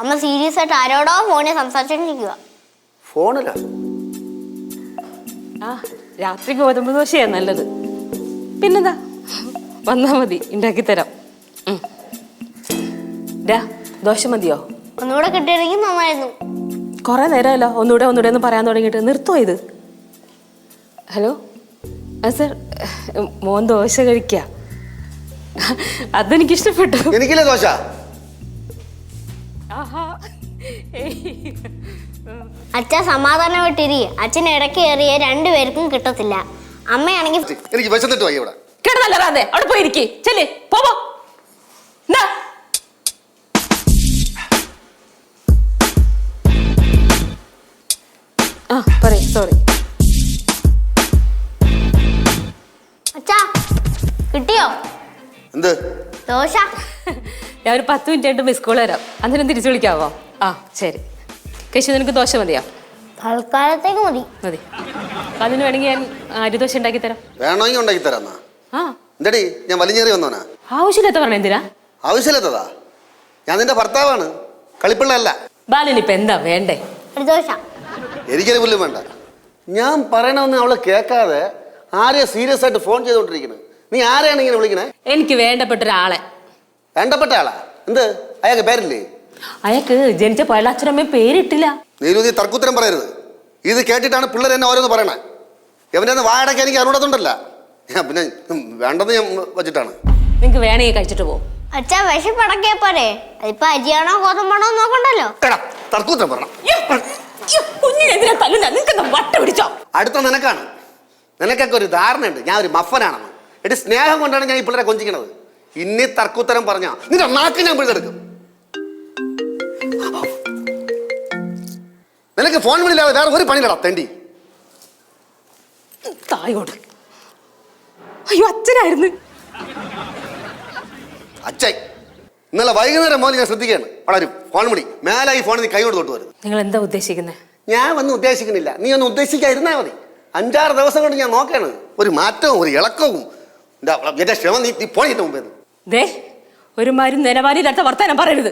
അമ്മ സീരിയസ് ആയിട്ട് ആരോടോ ഫോണിൽ സംസാരിച്ചോണ്ടിരിക്കുക. ഫോണിലാ? ആ രാത്രി ഗോതമ്പ് ദോശയാ നല്ലത്. പിന്നെന്താ, വന്നാ മതി, ഉണ്ടാക്കി തരാം. ദോശ മതിയോ? ഒന്നുകൂടെ കിട്ടിയിരുന്നെങ്കിൽ നന്നായിരുന്നു. കുറെ നേരമല്ലോ ഒന്നുകൂടെ എന്ന് പറയാൻ തുടങ്ങിയിട്ട്. നിർത്തുമോ ഇത്? ഹലോ ആ സർ, മോൻ ദോശ കഴിക്ക. അതെനിക്ക് ഇഷ്ടപ്പെട്ടു. എനിക്കില്ലേ ദോശ? അച്ഛൻ സമാധാനമായിട്ടിരി. അച്ഛൻ ഇടയ്ക്ക് കയറിയ രണ്ടുപേർക്കും കിട്ടത്തില്ല. അമ്മയാണെങ്കിൽ എനിക്ക് വിശന്നിട്ട് പോയി ഇവിടെ കിടന്നല്ലേ അവിടെ പോയിരിക്കേ. ചെല്ലേ പോവോ. ആ പറയ്, സോറി. അച്ഛാ കിട്ടിയോ എന്ത് ദോശ? ഞാൻ ഒരു 10 മിനിറ്റ് ആയിട്ട് മിസ് കോൾ തരാം, അന്നേരം തിരിച്ചു വിളിക്കാവോ? ആ ശരി. കേശു, നിനക്ക് ദോശ മതിയോ? തൽക്കാലത്തേക്ക് മതി. മതി. അതിന് വേണമെങ്കിൽ ഞാൻ അരിദോശ ഉണ്ടാക്കി തരാം. വേണമെങ്കിൽ ഉണ്ടാക്കി തരാന്നാ? ആ എന്തടി ഞാൻ വലിഞ്ഞേറി വന്നോനാ? ആവശ്യമില്ലാത്ത പറഞ്ഞ എന്തിനാ? ആവശ്യമില്ലാത്തതാ? ഞാൻ നിന്റെ ഭർത്താവാണ്, കളിപ്പിള്ളല്ല. ബാലനിപ്പ എന്താ വേണ്ടേ? ഒരു ദോശ. എനിക്കൊരു പുല്ലും വേണ്ട. ഞാൻ പറയണമെന്ന് അവള് കേൾക്കാതെ ആരെയാ സീരിയസ് ആയിട്ട് ഫോൺ ചെയ്തോണ്ടിരിക്കുന്നത്? നീ ആരെയാണ് ഇങ്ങനെ വിളിക്കണേ? എനിക്ക് വേണ്ടപ്പെട്ട ഒരാളെ. വേണ്ടപ്പെട്ട ആളാ? എന്ത് അയാൾക്ക് പേരില്ലേ? അയാൾക്ക് ജനിച്ച പല അച്ഛനമ്മയും പേരിട്ടില്ല. നീ തർക്കുത്തരം പറയരുത്. ഇത് കേട്ടിട്ടാണ് പിള്ളേർ എന്നെ ഓരോന്ന് പറയണേ. എവൻ്റെ വാടക എനിക്ക് അറിവിടത്തുണ്ടല്ല. ഞാൻ പിന്നെ വേണ്ടെന്ന് ഞാൻ വെച്ചിട്ടാണ്. നിങ്ങക്ക് വേണമെങ്കിൽ കഴിച്ചിട്ട് പോകും. അച്ഛാ വിശപ്പടക്കിയ പോരെ? അതിപ്പോ അരിയാണോ ഗോതമ്പാണോ നോക്കണ്ടല്ലോ. തർക്കുത്തരം പറയണം. കുഞ്ഞിനെന്തിനാ തല്ലുന്ന? നിങ്ങൾക്ക് വട്ട പിടിച്ചോ? അടുത്ത നിനക്കാണ്. നിനക്കൊക്കെ ഒരു ധാരണയുണ്ട് ഞാൻ ഒരു മഫനാണെന്ന്. എടി സ്നേഹം കൊണ്ടാണ് ഞാൻ ഈ പിള്ളേരെ കൊഞ്ചിക്കണത്. ഇനി തർക്കുത്തരം പറഞ്ഞാ നിന്റെ നാക്ക് ഞാൻ പിഴുതെടുക്കും. നിനക്ക് ഫോൺ വിളിയില്ലാതെ വേറെ ഒരു പണിയില്ലടാ തെണ്ടി. തായോട്. അയ്യോ അച്ഛനായിരുന്നു. അച്ഛൻ ഇന്നലെ വൈകുന്നേരം മോൻ ഞാൻ ശ്രദ്ധിക്കുകയാണ്. അവിടെ ഒരു ഫോൺ വിളി. മേലെ ഈ ഫോണിൽ നീ കൈ കൊണ്ട് തൊട്ട് വരുന്നത്. നിങ്ങൾ എന്താ ഉദ്ദേശിക്കുന്നത്? ഞാൻ ഒന്നും ഉദ്ദേശിക്കുന്നില്ല. നീ ഒന്നും ഉദ്ദേശിക്കാതിരുന്നാ മതി. 5-6 ദിവസം കൊണ്ട് ഞാൻ നോക്കാണ് ഒരു മാറ്റവും ഒരു ഇളക്കവും. എന്റെ ക്ഷമ നീ പോയിട്ട് മുമ്പേ ദേ ഒരു മരുന്ന് നിലവാരില്ലാത്ത വർത്താനം പറയരുത്.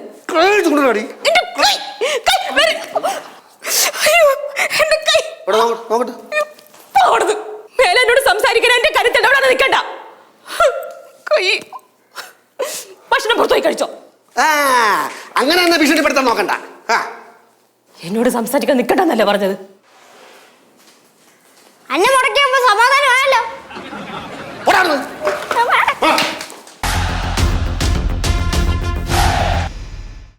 നോക്കട്ടെ മേലെ എന്നോട് സംസാരിക്കാൻ എന്റെ കരുത്തിൽ അവിടെ നിൽക്കണ്ട. ഭക്ഷണം പുറത്തുപോയി കഴിച്ചോ? അങ്ങനെ തന്നെ ഭീഷണിപ്പെടുത്താൻ നോക്കണ്ട. എന്നോട് സംസാരിക്കാൻ നിൽക്കണ്ടെന്നല്ലേ പറഞ്ഞത്? അന്നെ മുടക്കിയപ്പോ സമാധാനം